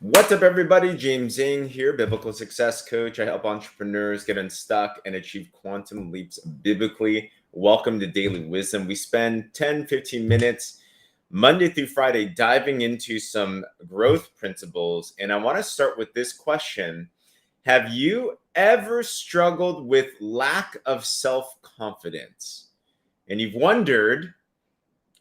What's up, everybody? James Zheng here, biblical success coach. I help entrepreneurs get unstuck and achieve quantum leaps biblically. Welcome to Daily Wisdom. We spend 10, 15 minutes Monday through Friday diving into some growth principles. And I want to start with this question. Have you ever struggled with lack of self-confidence? And you've wondered,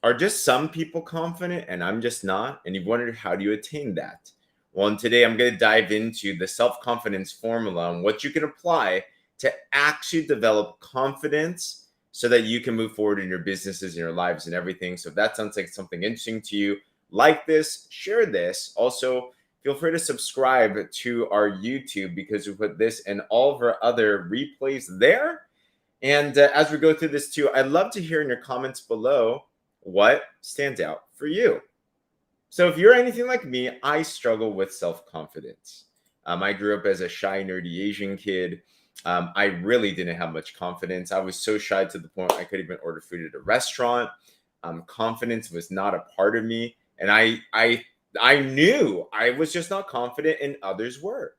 are just some people confident and I'm just not? And you've wondered, how do you attain that? Well, and today I'm going to dive into the self-confidence formula and what you can apply to actually develop confidence so that you can move forward in your businesses and your lives and everything. So if that sounds like something interesting to you, like this, share this. Also, feel free to subscribe to our YouTube because we put this and all of our other replays there. And as we go through this too, I'd love to hear in your comments below what stands out for you. So if you're anything like me, I struggle with self-confidence. I grew up as a shy, nerdy Asian kid. I really didn't have much confidence. I was so shy to the point I couldn't even order food at a restaurant. Confidence was not a part of me. And I knew I was just not confident and others were.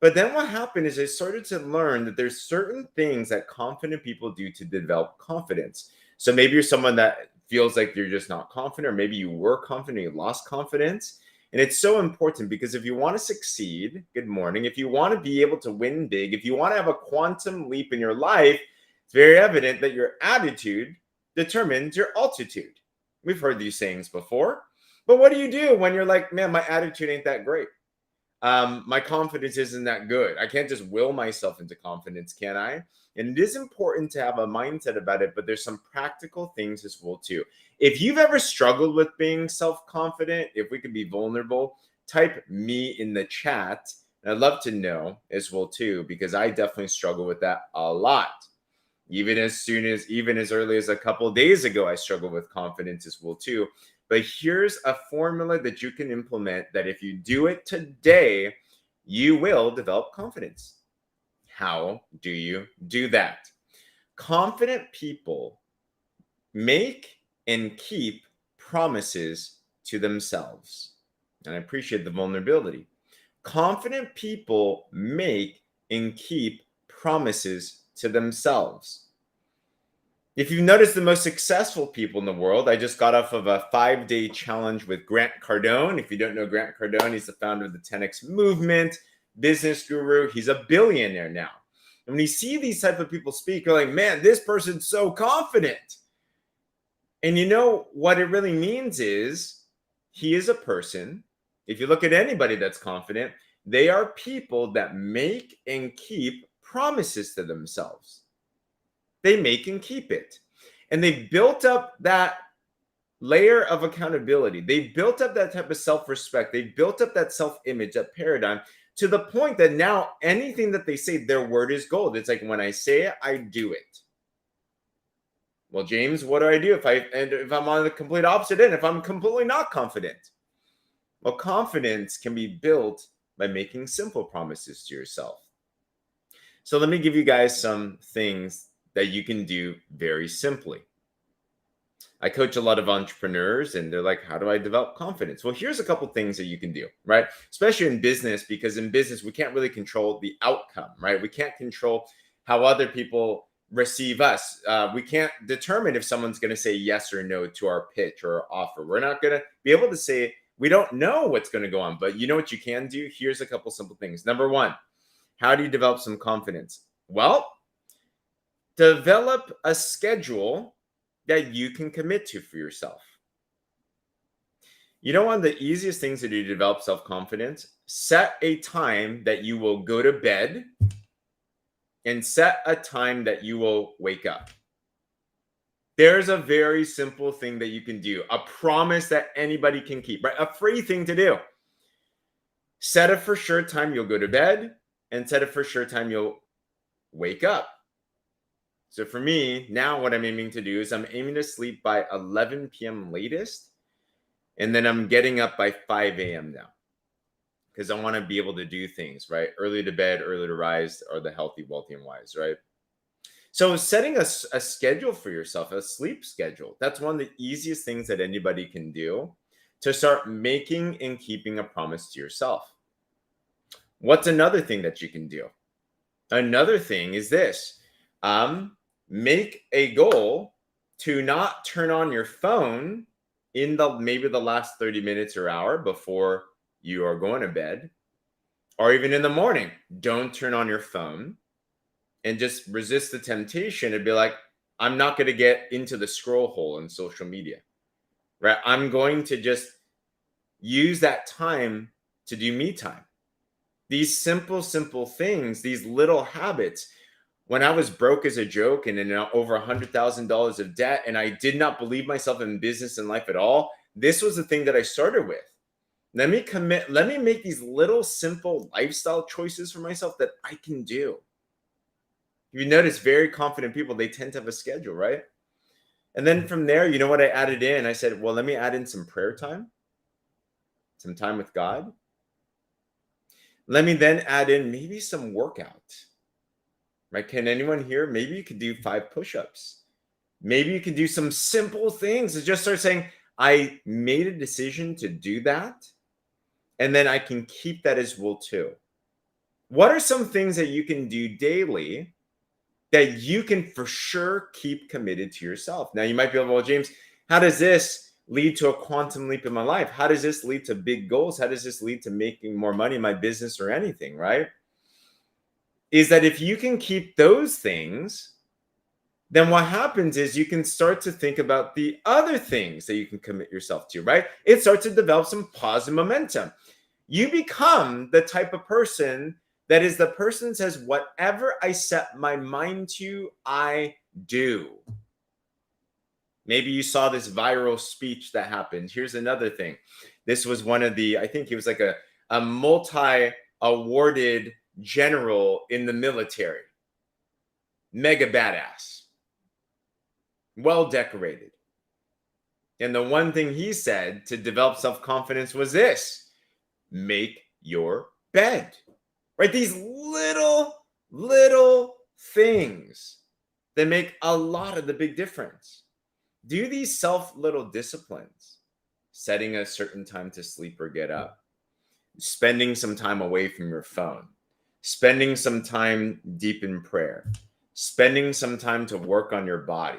But then what happened is I started to learn that there's certain things that confident people do to develop confidence. So maybe you're someone that feels like you're just not confident, or maybe you were confident, you lost confidence. And it's so important because if you want to succeed, good morning, if you want to be able to win big, if you want to have a quantum leap in your life, it's very evident that your attitude determines your altitude. We've heard these sayings before. But what do you do when you're like, man, my attitude ain't that great? My confidence isn't that good. I can't just will myself into confidence, can I? And it is important to have a mindset about it, but there's some practical things as well too. If you've ever struggled with being self-confident, if we could be vulnerable, type me in the chat. And I'd love to know as well too, because I definitely struggle with that a lot. Even as early as a couple of days ago, I struggled with confidence as well too. But here's a formula that you can implement that if you do it today, you will develop confidence. How do you do that? Confident people make and keep promises to themselves. And I appreciate the vulnerability. Confident people make and keep promises to themselves. If you've noticed, the most successful people in the world, I just got off of a 5-day challenge with Grant Cardone. If you don't know Grant Cardone, he's the founder of the 10X movement, business guru. He's a billionaire now. And when you see these type of people speak, you're like, man, this person's so confident. And you know what it really means is he is a person. If you look at anybody that's confident, they are people that make and keep promises to themselves. They make and keep it. And they built up that layer of accountability. They built up that type of self-respect. They built up that self-image, that paradigm, to the point that now anything that they say, their word is gold. It's like, when I say it, I do it. Well, James, what do I do if I'm on the complete opposite end, if I'm completely not confident? Well, confidence can be built by making simple promises to yourself. So let me give you guys some things that you can do very simply. I coach a lot of entrepreneurs and they're like, how do I develop confidence? Well, here's a couple things that you can do, right? Especially in business, because in business, we can't really control the outcome, right? We can't control how other people receive us. We can't determine if someone's going to say yes or no to our pitch or our offer. We're not going to be able to say, we don't know what's going to go on, but you know what you can do? Here's a couple simple things. Number one, how do you develop some confidence? Well, develop a schedule that you can commit to for yourself. You know, one of the easiest things to do to develop self-confidence, set a time that you will go to bed and set a time that you will wake up. There's a very simple thing that you can do, a promise that anybody can keep, right? A free thing to do. Set a for sure time you'll go to bed and set a for sure time you'll wake up. So for me, now what I'm aiming to do is I'm aiming to sleep by 11 p.m. latest. And then I'm getting up by 5 a.m. now. Because I want to be able to do things, right? Early to bed, early to rise, or the healthy, wealthy, and wise, right? So setting a schedule for yourself, a sleep schedule, that's one of the easiest things that anybody can do. to start making and keeping a promise to yourself. What's another thing that you can do? Another thing is this. Make a goal to not turn on your phone in maybe the last 30 minutes or hour before you are going to bed, or even in the morning. Don't turn on your phone, and just resist the temptation to be like, I'm not going to get into the scroll hole in social media, right? I'm going to just use that time to do me time. These simple things, these little habits. When I was broke as a joke and in over $100,000 of debt, and I did not believe myself in business and life at all, this was the thing that I started with. Let me make these little simple lifestyle choices for myself that I can do. You notice very confident people, they tend to have a schedule, right? And then from there, you know what I added in? I said, well, let me add in some prayer time, some time with God. Let me then add in maybe some workout, right? Can anyone here? Maybe you could do 5 push-ups. Maybe you can do some simple things and just start saying, I made a decision to do that. And then I can keep that as well too. What are some things that you can do daily that you can for sure keep committed to yourself? Now you might be like, well, James, how does this lead to a quantum leap in my life? How does this lead to big goals? How does this lead to making more money in my business or anything, right? Is that if you can keep those things, then what happens is you can start to think about the other things that you can commit yourself to, right? It starts to develop some positive momentum. You become the type of person that is the person that says, whatever I set my mind to, I do. Maybe you saw this viral speech that happened. Here's another thing. This was one of the, I think he was like a multi-awarded general in the military. Mega badass. Well decorated. And the one thing he said to develop self-confidence was this: make your bed. Right? These little things that make a lot of the big difference. Do these little disciplines, setting a certain time to sleep or get up, spending some time away from your phone, spending some time deep in prayer, spending some time to work on your body,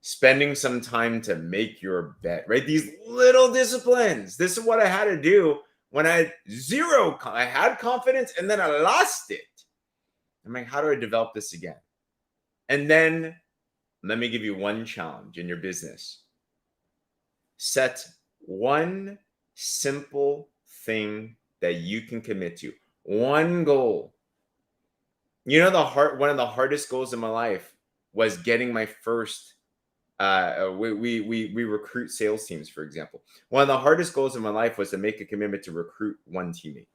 spending some time to make your bed, right? These little disciplines. This is what I had to do when I had confidence and then I lost it. I'm like, how do I develop this again? And then let me give you one challenge in your business. Set one simple thing that you can commit to. One goal. You know, one of the hardest goals in my life was getting my first we recruit sales teams, for example. One of the hardest goals in my life was to make a commitment to recruit one teammate.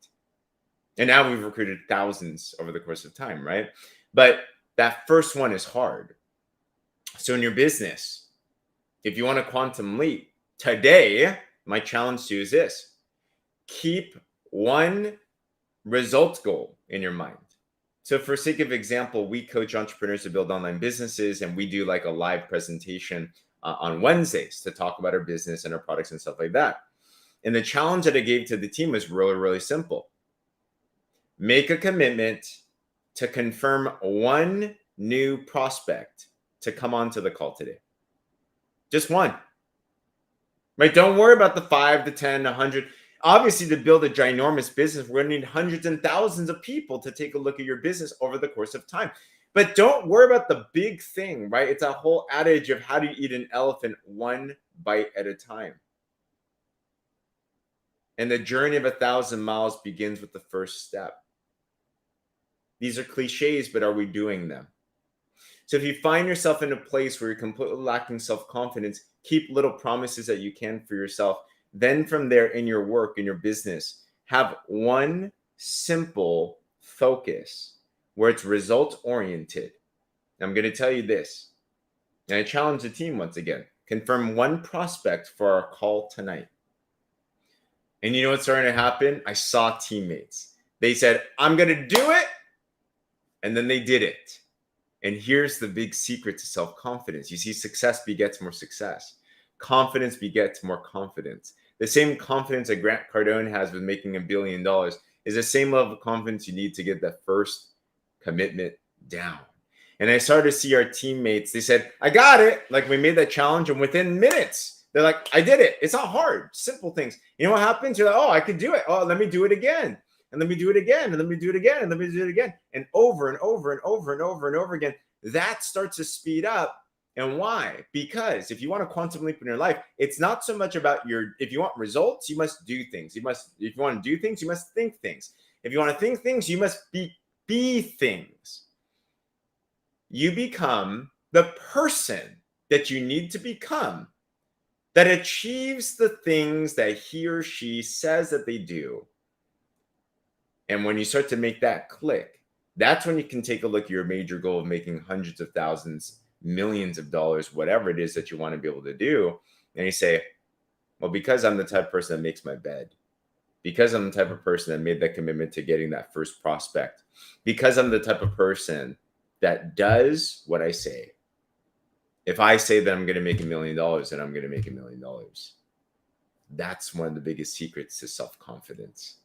And now we've recruited thousands over the course of time, right? But that first one is hard. So in your business, if you want a quantum leap, today, my challenge to you is this: keep one result goal in your mind. So for sake of example, we coach entrepreneurs to build online businesses, and we do like a live presentation on Wednesdays to talk about our business and our products and stuff like that. And the challenge that I gave to the team was really, really simple. Make a commitment to confirm one new prospect to come onto the call today. Just one. Right? Don't worry about the 5, the 10, 100. Obviously, to build a ginormous business, we're going to need hundreds and thousands of people to take a look at your business over the course of time. But don't worry about the big thing, right? It's a whole adage of how do you eat an elephant one bite at a time. And the journey of 1,000 miles begins with the first step. These are cliches, but are we doing them? So if you find yourself in a place where you're completely lacking self-confidence, keep little promises that you can for yourself. Then from there, in your work, in your business, have one simple focus where it's result-oriented. I'm going to tell you this, and I challenge the team once again. Confirm one prospect for our call tonight. And you know what's starting to happen? I saw teammates. They said, I'm going to do it. And then they did it. And here's the big secret to self-confidence. You see, success begets more success. Confidence begets more confidence. The same confidence that Grant Cardone has with making $1 billion is the same level of confidence you need to get that first commitment down. And I started to see our teammates, they said, I got it. Like we made that challenge, and within minutes, they're like, I did it. It's not hard, simple things. You know what happens? You're like, oh, I could do it. Oh, let me do it again. And let me do it again. And let me do it again. And let me do it again. And over and over and over and over and over again. That starts to speed up. And why? Because if you want a quantum leap in your life, it's not so much about if you want results, you must do things. If you want to do things, you must think things. If you want to think things, you must be things. You become the person that you need to become that achieves the things that he or she says that they do. And when you start to make that click, that's when you can take a look at your major goal of making hundreds of thousands, millions of dollars, whatever it is that you want to be able to do. And you say, well, because I'm the type of person that makes my bed, because I'm the type of person that made that commitment to getting that first prospect, because I'm the type of person that does what I say. If I say that I'm going to make $1 million, then I'm going to make $1 million. That's one of the biggest secrets to self-confidence.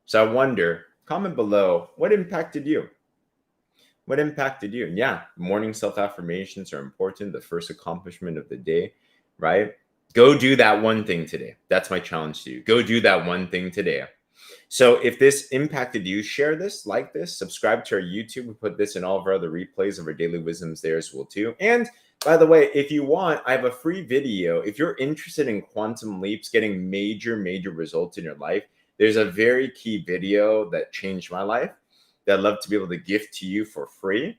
So I wonder, comment below, what impacted you? What impacted you? And yeah, morning self-affirmations are important. The first accomplishment of the day, right? Go do that one thing today. That's my challenge to you. Go do that one thing today. So if this impacted you, share this, like this, subscribe to our YouTube. We put this in all of our other replays of our daily wisdoms there as well too. And by the way, if you want, I have a free video. If you're interested in quantum leaps, getting major results in your life, there's a very key video that changed my life that I'd love to be able to gift to you for free.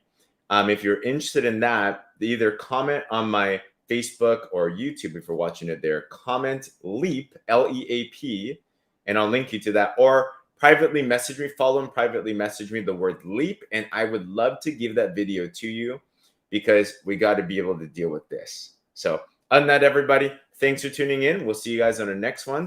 If you're interested in that, either comment on my Facebook or YouTube if you're watching it there. Comment LEAP, L-E-A-P, and I'll link you to that. Or privately message me, follow and privately message me the word LEAP, and I would love to give that video to you because we got to be able to deal with this. So other than that, everybody, thanks for tuning in. We'll see you guys on the next one.